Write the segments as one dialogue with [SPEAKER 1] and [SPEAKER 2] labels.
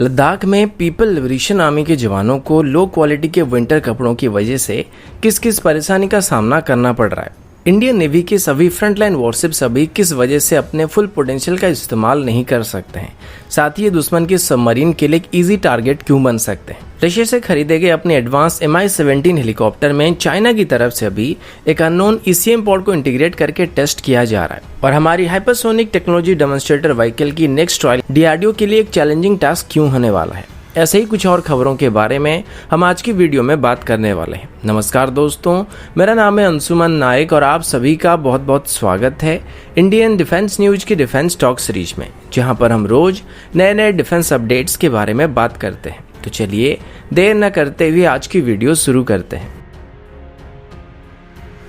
[SPEAKER 1] लद्दाख में people liberation army के जवानों को लो क्वालिटी के विंटर कपड़ों की वजह से किस किस परेशानी का सामना करना पड़ रहा है। इंडियन नेवी के सभी फ्रंटलाइन वॉरशिप्स अभी किस वजह से अपने फुल पोटेंशियल का इस्तेमाल नहीं कर सकते हैं। साथ ही ये दुश्मन के सबमरीन के लिए एक ईजी टारगेट क्यों बन सकते हैं। रशिया से खरीदे गए अपने एडवांस Mi-17 हेलीकॉप्टर में चाइना की तरफ से अभी एक अननोन ECM पॉड को इंटीग्रेट करके टेस्ट किया जा रहा है और हमारी हाइपरसोनिक टेक्नोलॉजी डेमोन्स्ट्रेटर व्हीकल की नेक्स्ट ट्रायल DRDO के लिए एक चैलेंजिंग टास्क क्यों होने वाला है। ऐसे ही कुछ और खबरों के बारे में हम आज की वीडियो में बात करने वाले हैं। नमस्कार दोस्तों, मेरा नाम है अंशुमन नायक और आप सभी का बहुत बहुत स्वागत है इंडियन डिफेंस न्यूज की डिफेंस टॉक सीरीज में, जहां पर हम रोज नए नए डिफेंस अपडेट्स के बारे में बात करते हैं। तो चलिए देर न करते हुए आज की वीडियो शुरू करते हैं।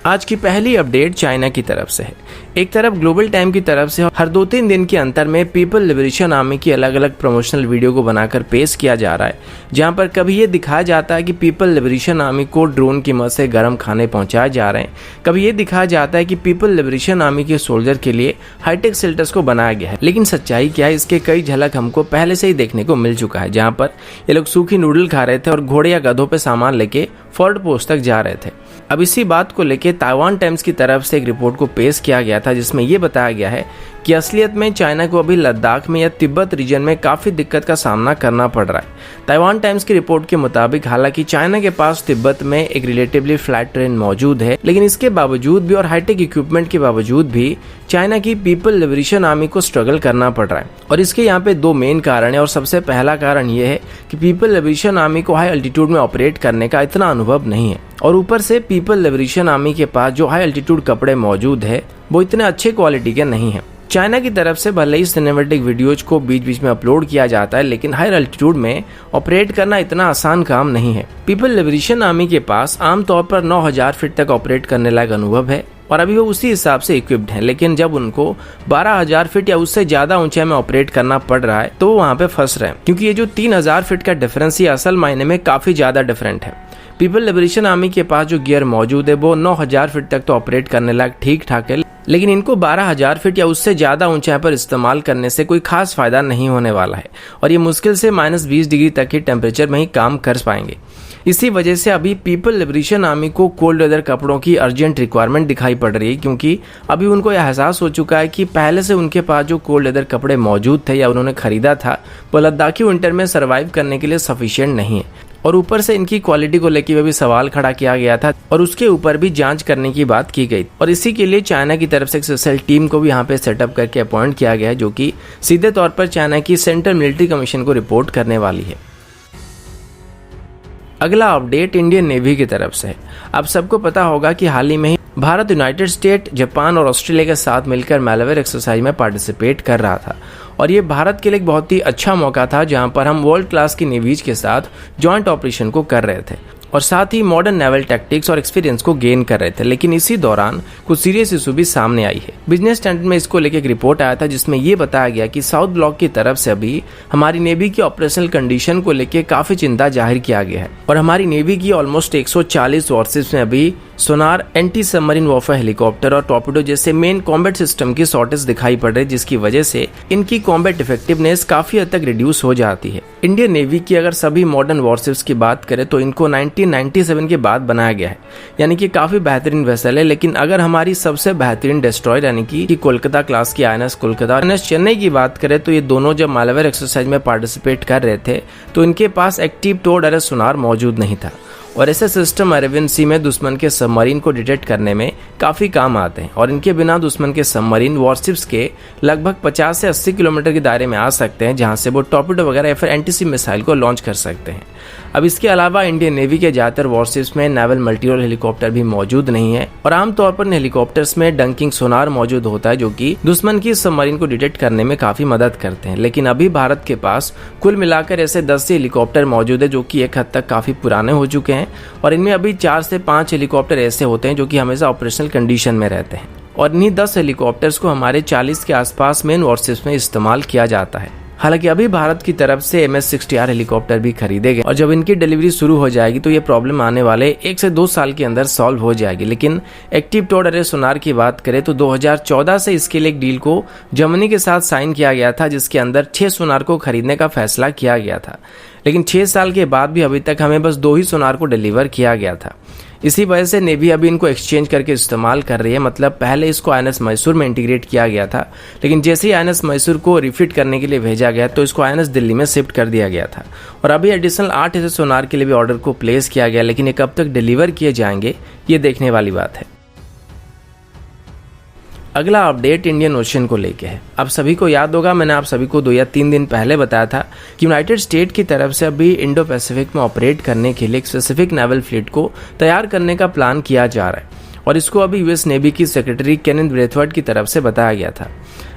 [SPEAKER 1] आज की पहली अपडेट चाइना की तरफ से है। एक तरफ ग्लोबल टाइम की तरफ से हर 2-3 दिन के अंतर में पीपल लिबरेशन आर्मी की अलग अलग प्रमोशनल वीडियो को बनाकर पेश किया जा रहा है, जहां पर कभी ये दिखाया जाता है कि पीपल लिबरेशन आर्मी को ड्रोन की मदद से गर्म खाने पहुंचाए जा रहे हैं। कभी ये दिखाया जाता है कि पीपल लिबरेशन आर्मी के सोल्जर के लिए हाईटेक शेल्टर्स को बनाया गया है। लेकिन सच्चाई क्या है, इसके कई झलक हमको पहले से ही देखने को मिल चुका है, जहाँ पर ये लोग सूखी नूडल खा रहे थे और घोड़े या गधों पे सामान लेके फोर्ट पोस्ट तक जा रहे थे। अब इसी बात को लेकर ताइवान टाइम्स की तरफ से एक रिपोर्ट को पेश किया गया था, जिसमें यह बताया गया है कि असलियत में चाइना को अभी लद्दाख में या तिब्बत रीजन में काफी दिक्कत का सामना करना पड़ रहा है। ताइवान टाइम्स की रिपोर्ट के मुताबिक हालांकि चाइना के पास तिब्बत में एक रिलेटिवली फ्लैट ट्रेन मौजूद है, लेकिन इसके बावजूद भी और हाईटेक इक्विपमेंट के बावजूद भी चाइना की पीपल लिबरेशन आर्मी को स्ट्रगल करना पड़ रहा है। और इसके यहाँ पे दो मेन कारण है और सबसे पहला कारण यह है कि पीपल लिबरेशन आर्मी को हाई अल्टीट्यूड में ऑपरेट करने का इतना अनुभव नहीं है और ऊपर से पीपल लिबरेशन आर्मी के पास जो हाई अल्टीट्यूड कपड़े मौजूद है वो इतने अच्छे क्वालिटी के नहीं है। चाइना की तरफ से भले ही सिनेमैटिक वीडियोज को बीच बीच में अपलोड किया जाता है, लेकिन हाई अल्टीट्यूड में ऑपरेट करना इतना आसान काम नहीं है। पीपल लिबरेशन आर्मी के पास आमतौर पर 9000 फीट तक ऑपरेट करने लायक अनुभव है और अभी वो उसी हिसाब से इक्विप्ड हैं, लेकिन जब उनको 12000 फीट या उससे ज्यादा ऊंचाई में ऑपरेट करना पड़ रहा है तो वो वहाँ पे फंस रहे हैं, क्योंकि ये जो 3000 फीट का डिफरेंस ये असल मायने में काफी ज्यादा डिफरेंट है। पीपल लिबरेशन आर्मी के पास जो गियर मौजूद है वो 9000 फीट तक तो ऑपरेट करने लायक ठीक ठाक है, लेकिन इनको 12000 फीट या उससे ज्यादा ऊंचाई पर इस्तेमाल करने से कोई खास फायदा नहीं होने वाला है और ये मुश्किल से -20 डिग्री तक के टेम्परेचर में ही काम कर पाएंगे। इसी वजह से अभी पीपल लिबरेशन आर्मी को कोल्ड वेदर कपड़ों की अर्जेंट रिक्वायरमेंट दिखाई पड़ रही है, क्योंकि अभी उनको यह एहसास हो चुका है कि पहले से उनके पास जो कोल्ड वेदर कपड़े मौजूद थे या उन्होंने खरीदा था वो लद्दाखी विंटर में सर्वाइव करने के लिए सफिशिएंट नहीं है और ऊपर से इनकी क्वालिटी को लेकर भी सवाल खड़ा किया गया था और उसके ऊपर भी जांच करने की बात की गई और इसी के लिए चाइना की तरफ से एक स्पेशल टीम को भी यहाँ पे सेटअप करके अपॉइंट किया गया है, जो कि सीधे तौर पर चाइना की सेंट्रल मिलिट्री कमीशन को रिपोर्ट करने वाली है। अगला अपडेट इंडियन नेवी की तरफ से है। आप सबको पता होगा कि हाल ही में ही भारत यूनाइटेड स्टेट, जापान और ऑस्ट्रेलिया के साथ मिलकर मैलवेयर एक्सरसाइज में पार्टिसिपेट कर रहा था और ये भारत के लिए एक बहुत ही अच्छा मौका था, जहां पर हम वर्ल्ड क्लास की नेवीज के साथ जॉइंट ऑपरेशन को कर रहे थे और साथ ही मॉडर्न नेवल टैक्टिक्स और एक्सपीरियंस को गेन कर रहे थे। लेकिन इसी दौरान कुछ सीरियस इशू भी सामने आई है। बिजनेस स्टैंडर्ड में इसको लेकर एक रिपोर्ट आया था, जिसमें ये बताया गया कि साउथ ब्लॉक की तरफ से अभी हमारी नेवी की ऑपरेशनल कंडीशन को लेकर काफी चिंता जाहिर किया गया है और हमारी नेवी की ऑलमोस्ट 140 वॉरशिप्स में अभी सोनार, एंटी सबमरीन वॉरफेयर हेलीकॉप्टर और टॉर्पेडो जैसे मेन कॉम्बैट सिस्टम की शॉर्टेज दिखाई पड़ रही है, जिसकी वजह से इनकी कॉम्बैट इफेक्टिवनेस काफी हद तक रिड्यूस हो जाती है। इंडियन नेवी की अगर सभी मॉडर्न वॉरशिप्स की बात करें तो इनको 1997 के बाद बनाया गया है, यानी कि काफी बेहतरीन वेसल है। लेकिन अगर हमारी सबसे बेहतरीन डिस्ट्रॉयर यानी कि कोलकाता क्लास की INS कोलकाता और INS चेन्नई की बात करें तो ये दोनों जब मैलवेयर एक्सरसाइज में पार्टिसिपेट कर रहे थे तो इनके पास एक्टिव टोड अरे सोनार मौजूद नहीं था और ऐसे सिस्टम अरेबियन सी में दुश्मन के सबमरीन को डिटेक्ट करने में काफी काम आते हैं और इनके बिना दुश्मन के सबमरीन वॉरशिप्स के लगभग 50 से 80 किलोमीटर के दायरे में आ सकते हैं, जहां से वो टॉर्पेडो वगैरह या फिर एंटी-शिप मिसाइल को लॉन्च कर सकते हैं। अब इसके अलावा इंडियन नेवी के ज्यादातर वॉरशिप्स में नेवल मल्टीरोल हेलीकॉप्टर भी मौजूद नहीं है और आमतौर पर हेलीकॉप्टर्स में डंकिंग सोनार मौजूद होता है, जो कि दुश्मन की सबमरीन को डिटेक्ट करने में काफी मदद करते हैं। लेकिन अभी भारत के पास कुल मिलाकर ऐसे 10 से हेलीकॉप्टर मौजूद है, जो कि एक हद तक काफी पुराने हो चुके हैं और इनमें अभी 4 से 5 हेलीकॉप्टर ऐसे होते हैं जो कि हमेशा ऑपरेशनल कंडीशन में रहते हैं और इन्हीं 10 हेलीकॉप्टर्स को हमारे 40 के आसपास मेन वॉरशिप्स में इस्तेमाल किया जाता है। हालांकि अभी भारत की तरफ से MS-60R हेलीकॉप्टर भी खरीदे गए और जब इनकी डिलीवरी शुरू हो जाएगी तो ये प्रॉब्लम आने वाले 1 से 2 साल के अंदर सॉल्व हो जाएगी। लेकिन एक्टिव टॉर्ड अरे सोनार की बात करें तो 2014 से इसके लिए एक डील को जर्मनी के साथ साइन किया गया था, जिसके अंदर 6 सोनार को खरीदने का फैसला किया गया था। लेकिन 6 साल के बाद भी अभी तक हमें बस 2 ही सोनार को डिलीवर किया गया था। इसी वजह से नेवी अभी इनको एक्सचेंज करके इस्तेमाल कर रही है। मतलब पहले इसको INS मैसूर में इंटीग्रेट किया गया था, लेकिन जैसे ही INS मैसूर को रिफिट करने के लिए भेजा गया तो इसको INS दिल्ली में शिफ्ट कर दिया गया था। और अभी एडिशनल 8 ऐसे सोनार के लिए भी ऑर्डर को प्लेस किया गया, लेकिन ये कब तक डिलीवर किए जाएंगे ये देखने वाली बात है। अगला अपडेट इंडियन ओशन को लेके है। आप सभी को याद होगा, मैंने आप सभी को 2 या 3 दिन पहले बताया था कि यूनाइटेड स्टेट की तरफ से अभी इंडो पैसिफिक में ऑपरेट करने के लिए एक स्पेसिफिक नेवल फ्लीट को तैयार करने का प्लान किया जा रहा है और इसको अभी यूएस नेवी की सेक्रेटरी केनेथ ब्रेथवाइट की तरफ से बताया गया था।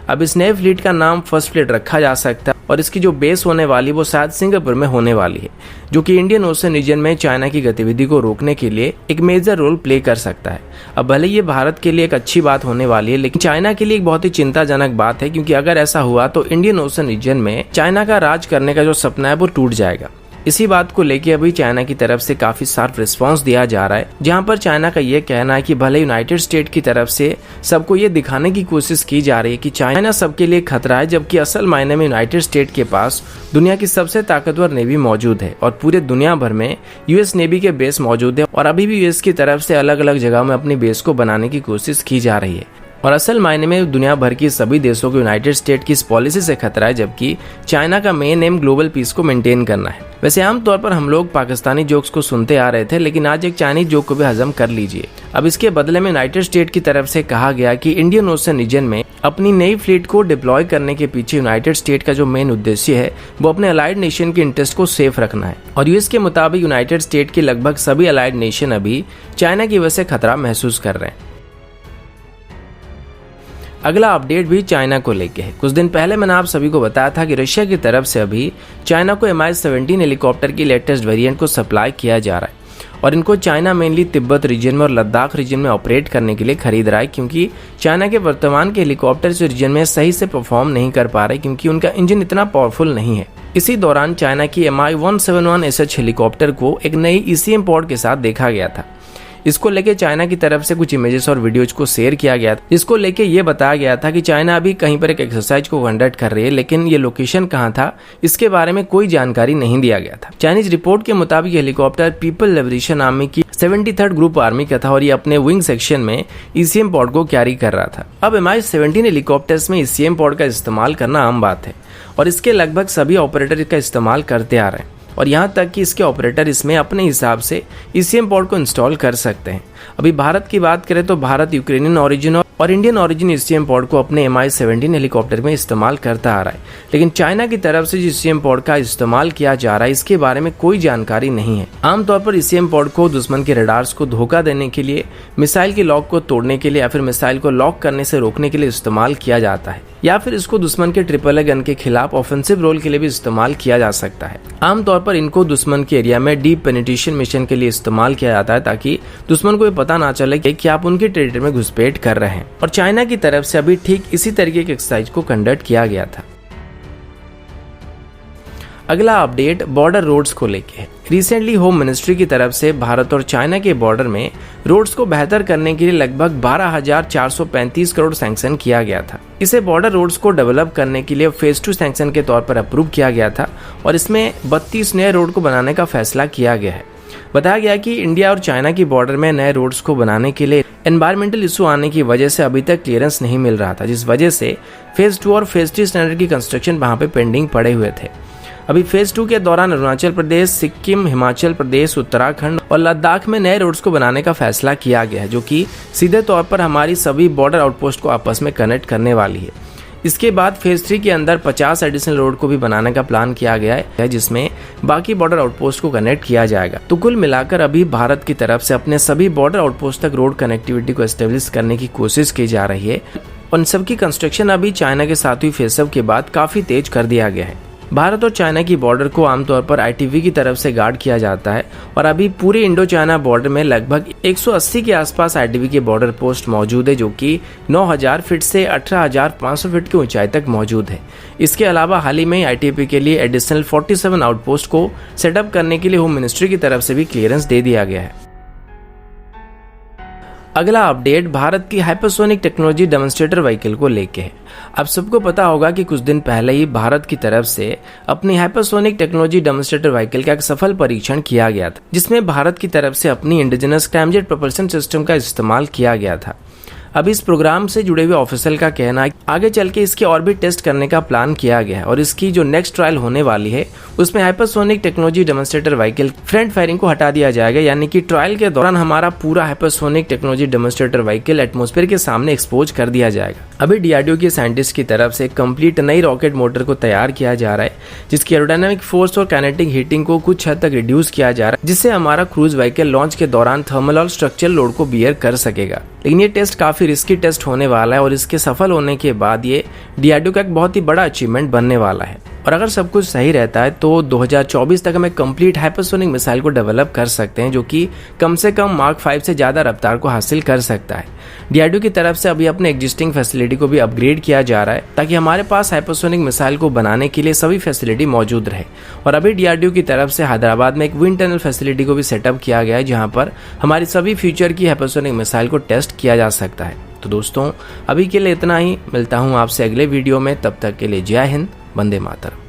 [SPEAKER 1] अब इस नए फ्लीट का नाम फर्स्ट फ्लीट रखा जा सकता है और इसकी जो बेस होने वाली वो शायद सिंगापुर में होने वाली है, जो कि इंडियन ओशन रीजन में चाइना की गतिविधि को रोकने के लिए एक मेजर रोल प्ले कर सकता है। अब भले ये भारत के लिए एक अच्छी बात होने वाली है, लेकिन चाइना के लिए एक बहुत ही चिंताजनक बात है, क्योंकि अगर ऐसा हुआ तो इंडियन ओशन रीजन में चाइना का राज करने का जो सपना है वो टूट जाएगा। इसी बात को लेके अभी चाइना की तरफ से काफी शार्प रिस्पांस दिया जा रहा है, जहां पर चाइना का ये कहना है कि भले यूनाइटेड स्टेट की तरफ से सबको ये दिखाने की कोशिश की जा रही है कि चाइना सबके लिए खतरा है, जबकि असल मायने में यूनाइटेड स्टेट के पास दुनिया की सबसे ताकतवर नेवी मौजूद है और पूरे दुनिया भर में यूएस नेवी के बेस मौजूद है और अभी भी यूएस की तरफ से अलग अलग जगहों में अपनी बेस को बनाने की कोशिश की जा रही है। और असल मायने में दुनिया भर की सभी देशों को यूनाइटेड स्टेट की इस पॉलिसी से खतरा है, जबकि चाइना का मेन एम ग्लोबल पीस को मेंटेन करना है। वैसे आमतौर पर हम लोग पाकिस्तानी जोक्स को सुनते आ रहे थे, लेकिन आज एक चाइनीज जोक को भी हजम कर लीजिए। अब इसके बदले में यूनाइटेड स्टेट की तरफ से कहा गया कि इंडियन ओशन रीजन में अपनी नई फ्लीट को डिप्लॉय करने के पीछे यूनाइटेड स्टेट का जो मेन उद्देश्य है वो अपने अलाइड नेशन के इंटरेस्ट को सेफ रखना है। और यूएस के मुताबिक यूनाइटेड स्टेट के लगभग सभी अलाइड नेशन अभी चाइना की वजह से खतरा महसूस कर रहे हैं। अगला अपडेट भी चाइना को लेके है। कुछ दिन पहले मैंने आप सभी को बताया था कि रशिया की तरफ से अभी चाइना को Mi-17 हेलीकॉप्टर की लेटेस्ट वेरिएंट को सप्लाई किया जा रहा है और इनको चाइना मेनली तिब्बत रीजन में और लद्दाख रीजन में ऑपरेट करने के लिए खरीद रहा है, क्योंकि चाइना के वर्तमान के हेलीकॉप्टर इस रीजन में सही से परफॉर्म नहीं कर पा रहे, क्योंकि उनका इंजन इतना पावरफुल नहीं है। इसी दौरान चाइना की Mi-171SH हेलीकॉप्टर को एक नई ECM पॉड के साथ देखा गया था। इसको लेके चाइना की तरफ से कुछ इमेजेस और वीडियोज को शेयर किया गया था। इसको लेके ये बताया गया था कि चाइना अभी कहीं पर एक एक्सरसाइज को कंडक्ट कर रही है, लेकिन ये लोकेशन कहाँ था इसके बारे में कोई जानकारी नहीं दिया गया था। चाइनीज रिपोर्ट के मुताबिक हेलीकॉप्टर पीपल लिबरेशन आर्मी की 73rd ग्रुप आर्मी का था और ये अपने विंग सेक्शन में ECM पॉड को कैरी कर रहा था। अब Mi-17 हेलीकॉप्टर्स में ECM पॉड का इस्तेमाल करना आम बात है और इसके लगभग सभी ऑपरेटर इसका इस्तेमाल करते आ रहे हैं और यहाँ तक कि इसके ऑपरेटर इसमें अपने हिसाब से ECM पॉड को इंस्टॉल कर सकते हैं। अभी भारत की बात करें तो भारत यूक्रेनियन ओरिजिन और इंडियन ओरिजिन ECM पॉड को अपने Mi-17 हेलीकॉप्टर में इस्तेमाल करता आ रहा है, लेकिन चाइना की तरफ से जिस ECM पॉड का इस्तेमाल किया जा रहा है इसके बारे में कोई जानकारी नहीं है। आमतौर पर ECM पॉड को दुश्मन के रडार्स को धोखा देने के लिए, मिसाइल के लॉक को तोड़ने के लिए या फिर मिसाइल को लॉक करने से रोकने के लिए इस्तेमाल किया जाता है, या फिर इसको दुश्मन के ट्रिपल ए गन के खिलाफ ऑफेंसिव रोल के लिए भी इस्तेमाल किया जा सकता है। आमतौर पर इनको दुश्मन के एरिया में डीप पेनिट्रेशन मिशन के लिए इस्तेमाल किया जाता है, ताकि दुश्मन को ये पता ना चले कि आप उनके टेरिटरी में घुसपैठ कर रहे हैं। और चाइना की तरफ से अभी ठीक इसी तरीके के एक्सरसाइज को कंडक्ट किया गया था। अगला अपडेट बॉर्डर रोड्स को लेके है। रिसेंटली होम मिनिस्ट्री की तरफ से भारत और चाइना के बॉर्डर में रोड्स को बेहतर करने के लिए लगभग 12,435 करोड़ सैंक्शन किया गया था। इसे बॉर्डर रोड्स को डेवलप करने के लिए फेज 2 सैंक्शन के तौर पर अप्रूव किया गया था और इसमें 32 नए रोड को बनाने का फैसला किया गया है। बताया गया कि इंडिया और चाइना की बॉर्डर में नए रोड्स को बनाने के लिए एनवायरमेंटल इशू आने की वजह से अभी तक क्लियरेंस नहीं मिल रहा था, जिस वजह से फेज 2 और फेज 3 स्टैंडर्ड की कंस्ट्रक्शन वहां पे पेंडिंग पड़े हुए थे। अभी फेज 2 के दौरान अरुणाचल प्रदेश, सिक्किम, हिमाचल प्रदेश, उत्तराखंड और लद्दाख में नए रोड्स को बनाने का फैसला किया गया है, जो कि सीधे तौर पर हमारी सभी बॉर्डर आउटपोस्ट को आपस में कनेक्ट करने वाली है। इसके बाद फेज 3 के अंदर 50 एडिशनल रोड को भी बनाने का प्लान किया गया है, जिसमें बाकी बॉर्डर आउटपोस्ट को कनेक्ट किया जाएगा। तो कुल मिलाकर अभी भारत की तरफ से अपने सभी बॉर्डर आउटपोस्ट तक रोड कनेक्टिविटी को एस्टेब्लिश करने की कोशिश की जा रही है। उन सब की कंस्ट्रक्शन अभी चाइना के साथ हुई फेसअप के बाद काफी तेज कर दिया गया है। भारत और चाइना की बॉर्डर को आमतौर पर ITV की तरफ से गार्ड किया जाता है और अभी पूरे इंडो चाइना बॉर्डर में लगभग 180 के आसपास ITV के बॉर्डर पोस्ट मौजूद है, जो कि 9000 फीट से 18500 फीट की ऊंचाई तक मौजूद है। इसके अलावा हाल ही में ITV के लिए एडिशनल 47 आउटपोस्ट को सेटअप करने के लिए होम मिनिस्ट्री की तरफ से भी क्लियरेंस दे दिया गया है। अगला अपडेट भारत की हाइपरसोनिक टेक्नोलॉजी डेमोन्स्ट्रेटर व्हीकल को लेके है। अब सबको पता होगा कि कुछ दिन पहले ही भारत की तरफ से अपनी हाइपरसोनिक टेक्नोलॉजी डेमोन्स्ट्रेटर व्हीकल का एक सफल परीक्षण किया गया था, जिसमें भारत की तरफ से अपनी इंडिजिनस स्क्रैमजेट प्रोपल्शन सिस्टम का इस्तेमाल किया गया था। अब इस प्रोग्राम से जुड़े हुए ऑफिसर का कहना है आगे चल के इसके और भी टेस्ट करने का प्लान किया गया है और इसकी जो नेक्स्ट ट्रायल होने वाली है उसमें hypersonic technology demonstrator vehicle front firing को हटा दिया जाएगा, यानी कि ट्रायल के दौरान हमारा पूरा hypersonic technology demonstrator vehicle atmosphere के सामने एक्सपोज कर दिया जाएगा। अभी DRDO के साइंटिस्ट की तरफ से कंप्लीट नई रॉकेट मोटर को तैयार किया जा रहा है, जिसकी एरोडायनामिक फोर्स और काइनेटिक हीटिंग को कुछ हद तक रिड्यूस किया जा रहा है, जिससे हमारा क्रूज व्हीकल लॉन्च के दौरान थर्मल और स्ट्रक्चरल लोड को बियर कर सकेगा। लेकिन ये टेस्ट काफी रिस्की टेस्ट होने वाला है और इसके सफल होने के बाद ये DRDO का एक बहुत ही बड़ा अचीवमेंट बनने वाला है। और अगर सब कुछ सही रहता है तो 2024 तक हम एक कंप्लीट हाइपरसोनिक मिसाइल को डेवलप कर सकते हैं, जो कि कम से कम मार्क 5 से ज़्यादा रफ्तार को हासिल कर सकता है। DRDO की तरफ से अभी अपने एग्जिस्टिंग फैसिलिटी को भी अपग्रेड किया जा रहा है ताकि हमारे पास हाइपरसोनिक मिसाइल को बनाने के लिए सभी फैसिलिटी मौजूद रहे। और अभी DRDO की तरफ से हैदराबाद में एक विंड टनल फैसिलिटी को भी सेटअप किया गया है, जहाँ पर हमारी सभी फ्यूचर की हाइपरसोनिक मिसाइल को टेस्ट किया जा सकता है। तो दोस्तों, अभी के लिए इतना ही। मिलता हूँ आपसे अगले वीडियो में, तब तक के लिए जय हिंद, वंदे मातरम।